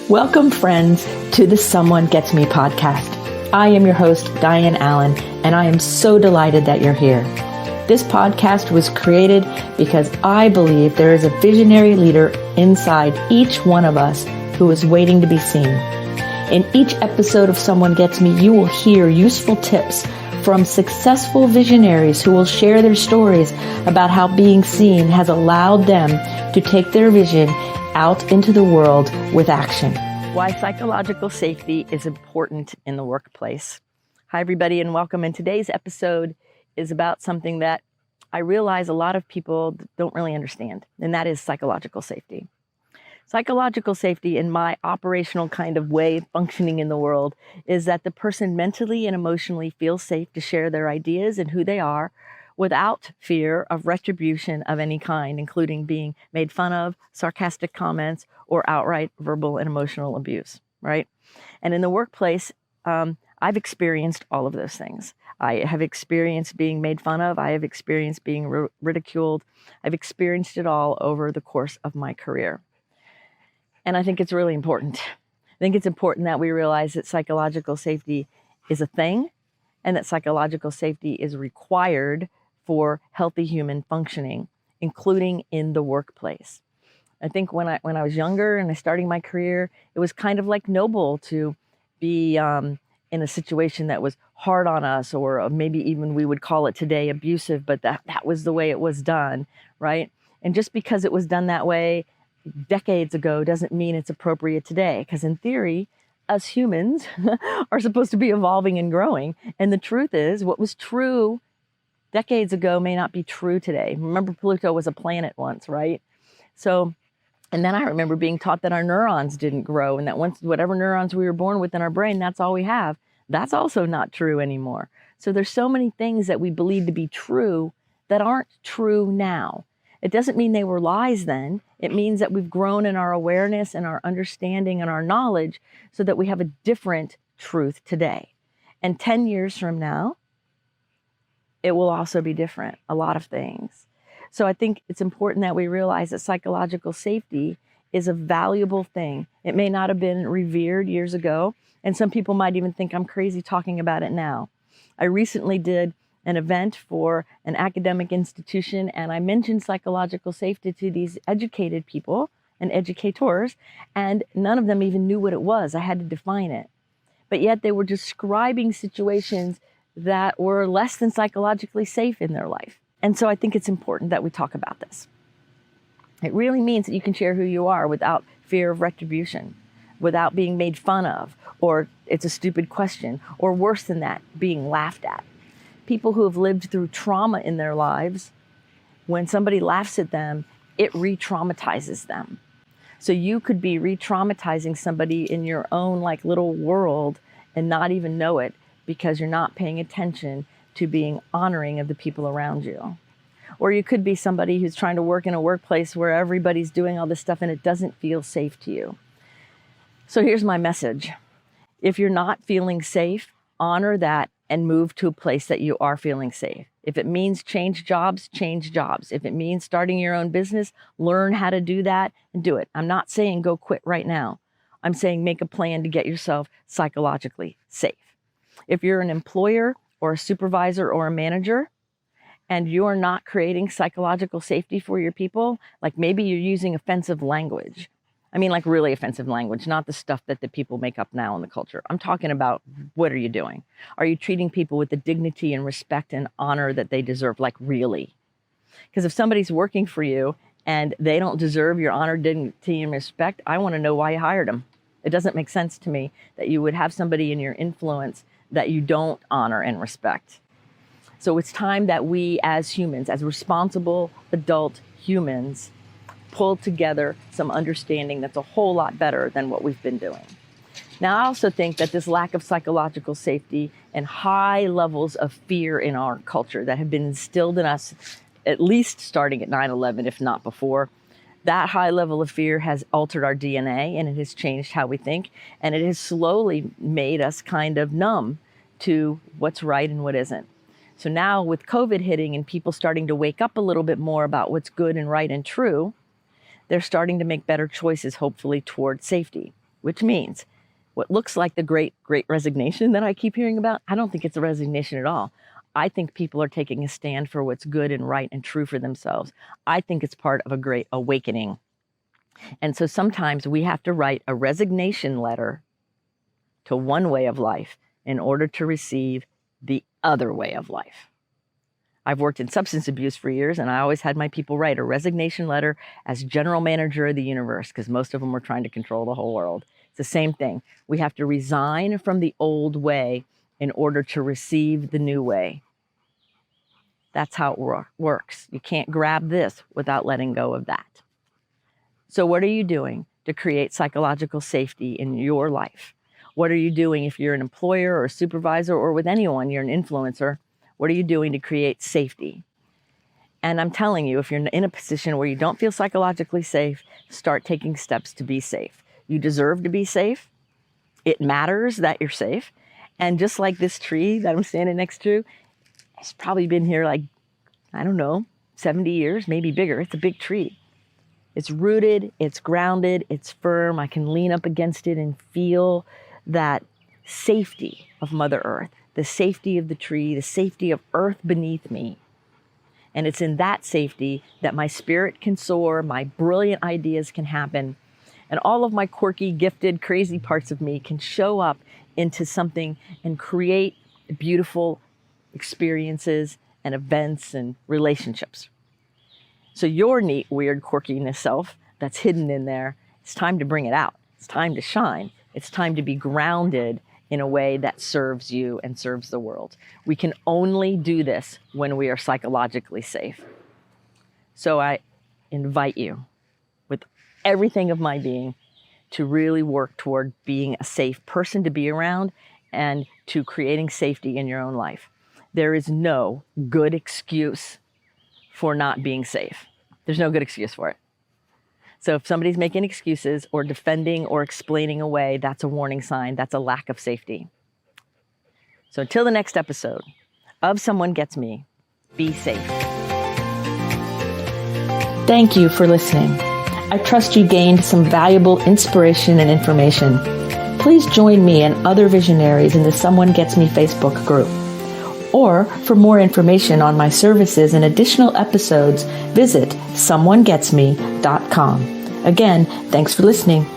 Welcome, friends, to the Someone Gets Me podcast. I am your host, Dianne, and I am so delighted that you're here. This podcast was created because I believe there is a visionary leader inside each one of us who is waiting to be seen. In each episode of Someone Gets Me, you will hear useful tips from successful visionaries who will share their stories about how being seen has allowed them to take their vision out into the world with action. Why psychological safety is important in the workplace. Hi, everybody, and welcome. And today's episode is about something that I realize a lot of people don't really understand, and that is psychological safety. Psychological safety, in my operational kind of way of functioning in the world, is that the person mentally and emotionally feels safe to share their ideas and who they are without fear of retribution of any kind, including being made fun of, sarcastic comments, or outright verbal and emotional abuse, right? And in the workplace, I've experienced all of those things. I have experienced being made fun of. I have experienced being ridiculed. I've experienced it all over the course of my career. And I think it's really important. I think it's important that we realize that psychological safety is a thing and that psychological safety is required for healthy human functioning, including in the workplace. I think when I was younger and I starting my career, it was kind of like noble to be in a situation that was hard on us, or maybe even we would call it today abusive, but that was the way it was done, right? And just because it was done that way decades ago doesn't mean it's appropriate today, because in theory, us humans are supposed to be evolving and growing. And the truth is, what was true decades ago may not be true today. Remember, Pluto was a planet once, right? So, and then I remember being taught that our neurons didn't grow, and that once whatever neurons we were born with in our brain, that's all we have. That's also not true anymore. So there's so many things that we believe to be true that aren't true now. It doesn't mean they were lies then. It means that we've grown in our awareness and our understanding and our knowledge so that we have a different truth today. And 10 years from now, it will also be different, a lot of things. So I think it's important that we realize that psychological safety is a valuable thing. It may not have been revered years ago, and some people might even think I'm crazy talking about it now. I recently did an event for an academic institution, and I mentioned psychological safety to these educated people and educators, and none of them even knew what it was. I had to define it. But yet they were describing situations that were less than psychologically safe in their life. And so I think it's important that we talk about this. It really means that you can share who you are without fear of retribution, without being made fun of, or it's a stupid question, or worse than that, being laughed at. People who have lived through trauma in their lives, when somebody laughs at them, it re-traumatizes them. So you could be re-traumatizing somebody in your own little world and not even know it, because you're not paying attention to being honoring of the people around you. Or you could be somebody who's trying to work in a workplace where everybody's doing all this stuff and it doesn't feel safe to you. So here's my message. If you're not feeling safe, honor that and move to a place that you are feeling safe. If it means change jobs, change jobs. If it means starting your own business, learn how to do that and do it. I'm not saying go quit right now. I'm saying make a plan to get yourself psychologically safe. If you're an employer or a supervisor or a manager and you're not creating psychological safety for your people, like maybe you're using offensive language. I mean, like really offensive language, not the stuff that the people make up now in the culture. I'm talking about, what are you doing? Are you treating people with the dignity and respect and honor that they deserve? Like really? Because if somebody's working for you and they don't deserve your honor, dignity, and respect, I want to know why you hired them. It doesn't make sense to me that you would have somebody in your influence that you don't honor and respect. So it's time that we as humans, as responsible adult humans, pull together some understanding that's a whole lot better than what we've been doing. Now, I also think that this lack of psychological safety and high levels of fear in our culture that have been instilled in us, at least starting at 9/11, if not before, that high level of fear has altered our DNA, and it has changed how we think, and it has slowly made us kind of numb to what's right and what isn't. So now with COVID hitting and people starting to wake up a little bit more about what's good and right and true, they're starting to make better choices, hopefully, toward safety, which means what looks like the great resignation that I keep hearing about, I don't think it's a resignation at all. I think people are taking a stand for what's good and right and true for themselves. I think it's part of a great awakening. And so sometimes we have to write a resignation letter to one way of life in order to receive the other way of life. I've worked in substance abuse for years, and I always had my people write a resignation letter as general manager of the universe, because most of them were trying to control the whole world. It's the same thing. We have to resign from the old way in order to receive the new way. That's how it works. You can't grab this without letting go of that. So what are you doing to create psychological safety in your life? What are you doing if you're an employer or a supervisor or with anyone, you're an influencer? What are you doing to create safety? And I'm telling you, if you're in a position where you don't feel psychologically safe, start taking steps to be safe. You deserve to be safe. It matters that you're safe. And just like this tree that I'm standing next to, it's probably been here like, I don't know, 70 years, maybe bigger. It's a big tree. It's rooted, it's grounded, it's firm. I can lean up against it and feel that safety of Mother Earth, the safety of the tree, the safety of earth beneath me. And it's in that safety that my spirit can soar, my brilliant ideas can happen, and all of my quirky, gifted, crazy parts of me can show up into something and create beautiful experiences and events and relationships. So your neat, weird, quirkiness self that's hidden in there, it's time to bring it out. It's time to shine. It's time to be grounded in a way that serves you and serves the world. We can only do this when we are psychologically safe. So I invite you with everything of my being to really work toward being a safe person to be around and to creating safety in your own life. There is no good excuse for not being safe. There's no good excuse for it. So if somebody's making excuses or defending or explaining away, that's a warning sign. That's a lack of safety. So until the next episode of Someone Gets Me, be safe. Thank you for listening. I trust you gained some valuable inspiration and information. Please join me and other visionaries in the Someone Gets Me Facebook group. Or for more information on my services and additional episodes, visit someonegetsme.com. Again, thanks for listening.